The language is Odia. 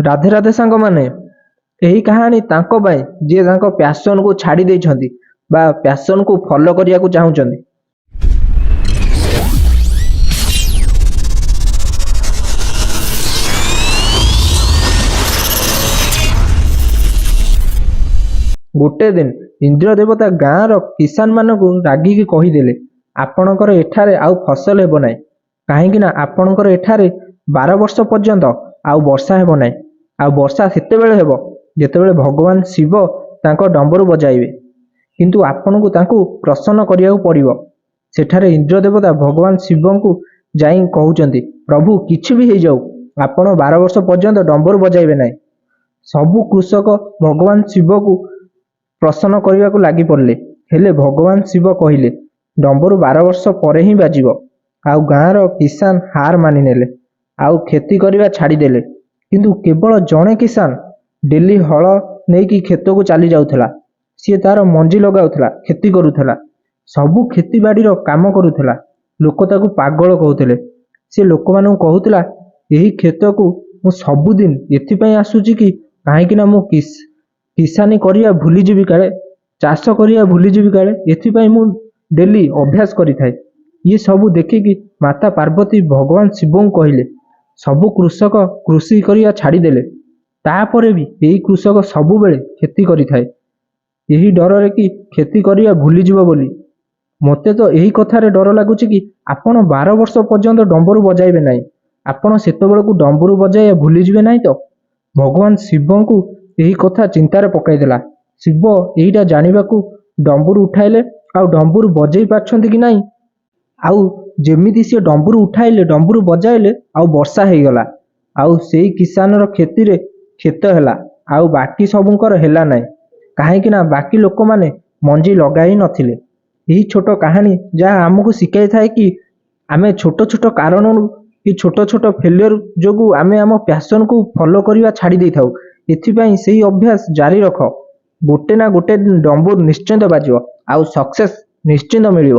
ରାଧେ ରାଧେ ସାଙ୍ଗମାନେ, ଏହି କାହାଣୀ ତାଙ୍କ ପାଇଁ ଯିଏ ତାଙ୍କ ପ୍ୟାସନକୁ ଛାଡ଼ି ଦେଇଛନ୍ତି ବା ପ୍ୟାସନକୁ ଫଲୋ କରିବାକୁ ଚାହୁଁଛନ୍ତି। ଗୋଟେ ଦିନ ଇନ୍ଦ୍ର ଦେବତା ଗାଁର କିଷାନ ମାନଙ୍କୁ ରାଗିକି କହିଦେଲେ, ଆପଣଙ୍କର ଏଠାରେ ଆଉ ଫସଲ ହେବ ନାହିଁ, କାହିଁକି ନା ଆପଣଙ୍କର ଏଠାରେ 12 ବର୍ଷ ପର୍ଯ୍ୟନ୍ତ ଆଉ ବର୍ଷା ହେବ ନାହିଁ। ଆଉ ବର୍ଷା ସେତେବେଳେ ହେବ ଯେତେବେଳେ ଭଗବାନ ଶିବ ତାଙ୍କ ଡମ୍ବରୁ ବଜାଇବେ, କିନ୍ତୁ ଆପଣଙ୍କୁ ତାଙ୍କୁ ପ୍ରସନ୍ନ କରିବାକୁ ପଡ଼ିବ। ସେଠାରେ ଇନ୍ଦ୍ର ଦେବତା ଭଗବାନ ଶିବଙ୍କୁ ଯାଇ କହୁଛନ୍ତି, ପ୍ରଭୁ କିଛି ବି ହେଇଯାଉ, ଆପଣ 12 ବର୍ଷ ପର୍ଯ୍ୟନ୍ତ ଡମ୍ବରୁ ବଜାଇବେ ନାହିଁ। ସବୁ କୃଷକ ଭଗବାନ ଶିବକୁ ପ୍ରସନ୍ନ କରିବାକୁ ଲାଗି ପଡ଼ିଲେ, ହେଲେ ଭଗବାନ ଶିବ କହିଲେ ଡମ୍ବରୁ 12 ବର୍ଷ ପରେ ହିଁ ବାଜିବ। ଆଉ ଗାଁର କିଷାନ ହାର ମାନିନେଲେ, ଆଉ କ୍ଷତି କରିବା ଛାଡ଼ିଦେଲେ। କିନ୍ତୁ କେବଳ ଜଣେ କିଷାନ ଡେଲି ହଳ ନେଇକି କ୍ଷେତକୁ ଚାଲି ଯାଉଥିଲା। ସିଏ ତାର ମଞ୍ଜି ଲଗାଉଥିଲା, କ୍ଷତି କରୁଥିଲା, ସବୁ କ୍ଷେତିବାଡ଼ିର କାମ କରୁଥିଲା। ଲୋକ ତାକୁ ପାଗଳ କହୁଥିଲେ। ସେ ଲୋକମାନଙ୍କୁ କହୁଥିଲା, ଏହି କ୍ଷେତକୁ ମୁଁ ସବୁଦିନ ଏଥିପାଇଁ ଆସୁଛି କି କାହିଁକି ନା ମୁଁ କିଷାନୀ କରିବା ଭୁଲିଯିବି କାଳେ, ଚାଷ କରିବା ଭୁଲିଯିବି କାଳେ, ଏଥିପାଇଁ ମୁଁ ଡେଲି ଅଭ୍ୟାସ କରିଥାଏ। ଇଏ ସବୁ ଦେଖିକି ମାତା ପାର୍ବତୀ ଭଗବାନ ଶିବଙ୍କୁ କହିଲେ, ସବୁ କୃଷକ କୃଷି କରିବା ଛାଡ଼ିଦେଲେ, ତାପରେ ବି ଏହି କୃଷକ ସବୁବେଳେ କ୍ଷତି କରିଥାଏ, ଏହି ଡରରେ କି କ୍ଷତି କରିବା ଭୁଲିଯିବ ବୋଲି। ମୋତେ ତ ଏହି କଥାରେ ଡର ଲାଗୁଛି କି ଆପଣ 12 ବର୍ଷ ପର୍ଯ୍ୟନ୍ତ ଡମ୍ବରୁ ବଜାଇବେ ନାହିଁ, ଆପଣ ସେତେବେଳକୁ ଡମ୍ବରୁ ବଜାଇବା ଭୁଲିଯିବେ ନାହିଁ ତ। ଭଗବାନ ଶିବଙ୍କୁ ଏହି କଥା ଚିନ୍ତାରେ ପକାଇଦେଲା। ଶିବ ଏଇଟା ଜାଣିବାକୁ ଡମ୍ବରୁ ଉଠାଇଲେ, ଆଉ ଡମ୍ବରୁ ବଜେଇ ପାରୁଛନ୍ତି କି ନାହିଁ। ଆଉ ଯେମିତି ସିଏ ଡମ୍ବରୁ ଉଠାଇଲେ, ଡମ୍ବରୁ ବଜାଇଲେ, ଆଉ ବର୍ଷା ହେଇଗଲା। ଆଉ ସେଇ କିଷାନର କ୍ଷତିରେ କ୍ଷେତ ହେଲା, ଆଉ ବାକି ସବୁଙ୍କର ହେଲା ନାହିଁ, କାହିଁକି ନା ବାକି ଲୋକମାନେ ମଞ୍ଜି ଲଗାଇ ନଥିଲେ। ଏହି ଛୋଟ କାହାଣୀ ଯାହା ଆମକୁ ଶିଖାଇଥାଏ କି ଆମେ ଛୋଟ ଛୋଟ କାରଣରୁ କି ଛୋଟ ଛୋଟ ଫେଲିୟର ଯୋଗୁଁ ଆମେ ଆମ ପ୍ୟାସନକୁ ଫଲୋ କରିବା ଛାଡ଼ି ଦେଇଥାଉ। ଏଥିପାଇଁ ସେହି ଅଭ୍ୟାସ ଜାରି ରଖ, ଗୋଟେ ନା ଗୋଟେ ଦିନ ଡମ୍ବରୁ ନିଶ୍ଚିନ୍ତ ବାଜିବ, ଆଉ ସକ୍ସେସ୍ ନିଶ୍ଚିନ୍ତ ମିଳିବ।